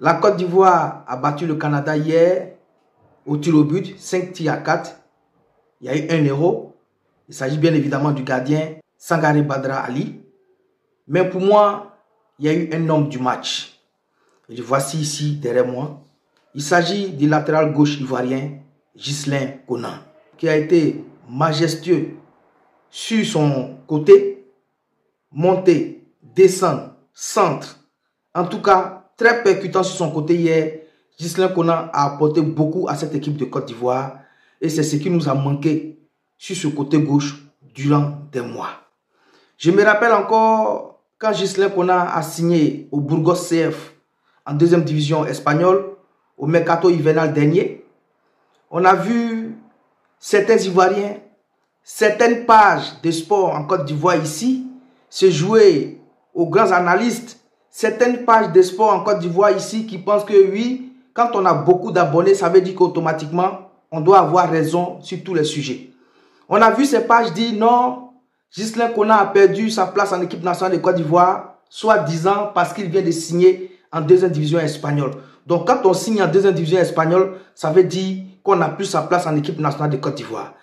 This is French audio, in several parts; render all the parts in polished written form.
La Côte d'Ivoire a battu le Canada hier au tir au but, 5 tirs à 4. Il y a eu 1-0. Il s'agit bien évidemment du gardien Sangaré Badra Ali. Mais pour moi, il y a eu un homme du match. Et le voici ici derrière moi. Il s'agit du latéral gauche ivoirien Ghislain Konan, qui a été majestueux sur son côté, monter, descendre, centre. En tout cas, très percutant sur son côté hier. Ghislain Konan a apporté beaucoup à cette équipe de Côte d'Ivoire. Et c'est ce qui nous a manqué sur ce côté gauche durant des mois. Je me rappelle encore quand Ghislain Konan a signé au Burgos CF en deuxième division espagnole au mercato hivernal dernier. On a vu certains Ivoiriens, certaines pages de sport en Côte d'Ivoire ici se jouer aux grands analystes. Certaines pages de sport en Côte d'Ivoire ici qui pensent que oui, quand on a beaucoup d'abonnés, ça veut dire qu'automatiquement, on doit avoir raison sur tous les sujets. On a vu ces pages dire non, Ghislain Konan a perdu sa place en équipe nationale de Côte d'Ivoire, soi-disant parce qu'il vient de signer en deuxième division espagnole. Donc quand on signe en deuxième division espagnole, ça veut dire qu'on n'a plus sa place en équipe nationale de Côte d'Ivoire.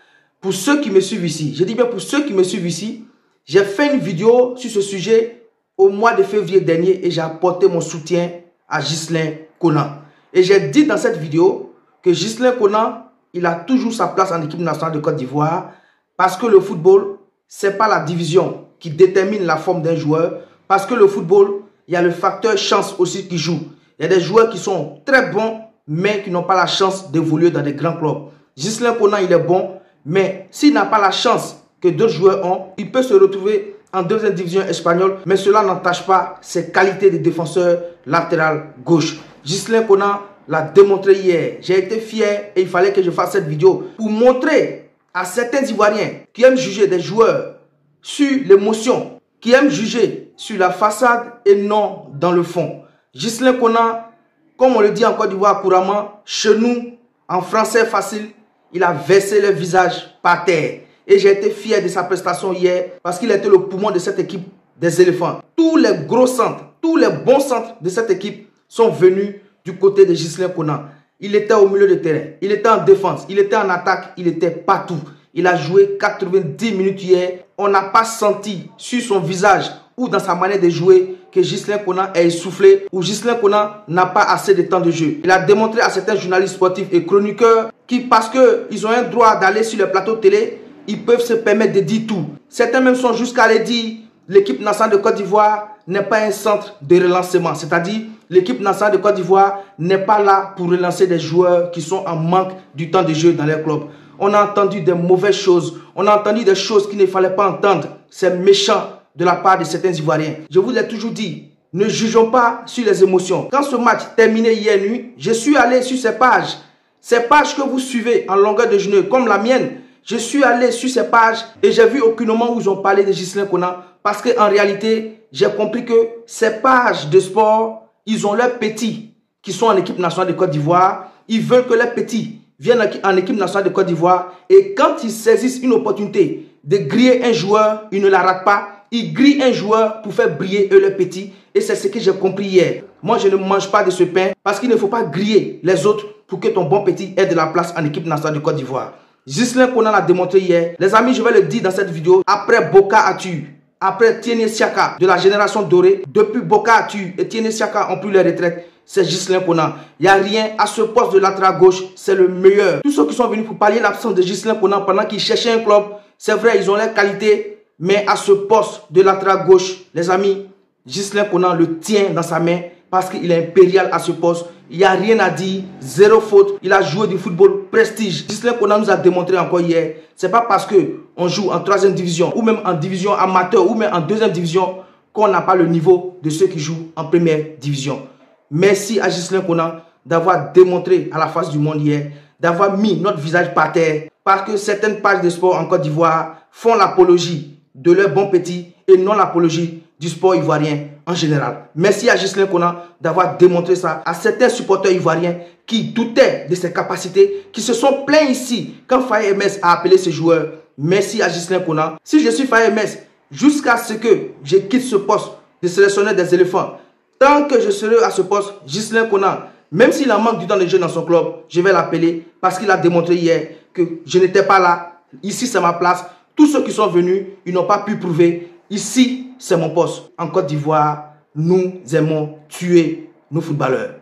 Pour ceux qui me suivent ici, je dis bien pour ceux qui me suivent ici, j'ai fait une vidéo sur ce sujet au mois de février dernier et j'ai apporté mon soutien à Ghislain Konan. Et j'ai dit dans cette vidéo que Ghislain Konan, il a toujours sa place en équipe nationale de Côte d'Ivoire parce que le football, ce n'est pas la division qui détermine la forme d'un joueur. Parce que le football, il y a le facteur chance aussi qui joue. Il y a des joueurs qui sont très bons, mais qui n'ont pas la chance d'évoluer dans des grands clubs. Ghislain Konan, il est bon, mais s'il n'a pas la chance que d'autres joueurs ont, il peut se retrouver en deuxième division espagnole, mais cela n'entache pas ses qualités de défenseur latéral gauche. Ghislain Konan l'a démontré hier. J'ai été fier et il fallait que je fasse cette vidéo pour montrer à certains Ivoiriens qui aiment juger des joueurs sur l'émotion, qui aiment juger sur la façade et non dans le fond. Ghislain Konan, comme on le dit en Côte d'Ivoire couramment, chez nous, en français facile, il a versé le visage par terre. Et j'ai été fier de sa prestation hier parce qu'il était le poumon de cette équipe des éléphants. Tous les gros centres, tous les bons centres de cette équipe sont venus du côté de Ghislain Konan. Il était au milieu de terrain, il était en défense, il était en attaque, il était partout. Il a joué 90 minutes hier. On n'a pas senti sur son visage ou dans sa manière de jouer que Ghislain Konan est essoufflé ou Ghislain Konan n'a pas assez de temps de jeu. Il a démontré à certains journalistes sportifs et chroniqueurs qui, parce qu'ils ont un droit d'aller sur les plateaux télé, ils peuvent se permettre de dire tout. Certains même sont jusqu'à aller dire l'équipe nationale de Côte d'Ivoire n'est pas un centre de relancement. C'est-à-dire l'équipe nationale de Côte d'Ivoire n'est pas là pour relancer des joueurs qui sont en manque du temps de jeu dans leur club. On a entendu des mauvaises choses. On a entendu des choses qu'il ne fallait pas entendre. C'est méchant de la part de certains Ivoiriens. Je vous l'ai toujours dit, ne jugeons pas sur les émotions. Quand ce match terminé hier nuit, je suis allé sur ces pages que vous suivez en longueur de journée, comme la mienne. Je suis allé sur ces pages et j'ai vu aucun moment où ils ont parlé de Ghislain Konan. Parce qu'en réalité, j'ai compris que ces pages de sport, ils ont leurs petits qui sont en équipe nationale de Côte d'Ivoire. Ils veulent que les petits viennent en équipe nationale de Côte d'Ivoire. Et quand ils saisissent une opportunité de griller un joueur, ils ne la ratent pas. Ils grillent un joueur pour faire briller eux les petits. Et c'est ce que j'ai compris hier. Moi, je ne mange pas de ce pain parce qu'il ne faut pas griller les autres pour que ton bon petit ait de la place en équipe nationale de Côte d'Ivoire. Ghislain Konan l'a démontré hier. Les amis, je vais le dire dans cette vidéo. Après Boka Atu, après Tiéné Siaka de la génération dorée, depuis Boka Atu et Tiéné Siaka ont pris leur retraite, c'est Ghislain Konan. Il n'y a rien à ce poste de latéral gauche, c'est le meilleur. Tous ceux qui sont venus pour pallier l'absence de Ghislain Konan pendant qu'ils cherchaient un club, c'est vrai, ils ont leurs qualités, mais à ce poste de latéral gauche, les amis, Ghislain Konan le tient dans sa main parce qu'il est impérial à ce poste. Il n'y a rien à dire, zéro faute. Il a joué du football prestige. Ghislain Konan nous a démontré encore hier. Ce n'est pas parce qu'on joue en troisième division ou même en division amateur ou même en deuxième division qu'on n'a pas le niveau de ceux qui jouent en première division. Merci à Ghislain Konan d'avoir démontré à la face du monde hier, d'avoir mis notre visage par terre parce que certaines pages de sport en Côte d'Ivoire font l'apologie de leurs bons petits et non l'apologie du sport ivoirien en général. Merci à Ghislain Konan d'avoir démontré ça à certains supporters ivoiriens qui doutaient de ses capacités, qui se sont plaints ici quand Faye MS a appelé ce joueur. Merci à Ghislain Konan. Si je suis Faye MS, jusqu'à ce que je quitte ce poste de sélectionneur des éléphants, Tant que je serai à ce poste, Ghislain Conan, même s'il en manque du temps de jeu dans son club, je vais l'appeler parce qu'il a démontré hier que je n'étais pas là. Ici, c'est ma place. Tous ceux qui sont venus, ils n'ont pas pu prouver. Ici, c'est mon poste. En Côte d'Ivoire, nous aimons tuer nos footballeurs.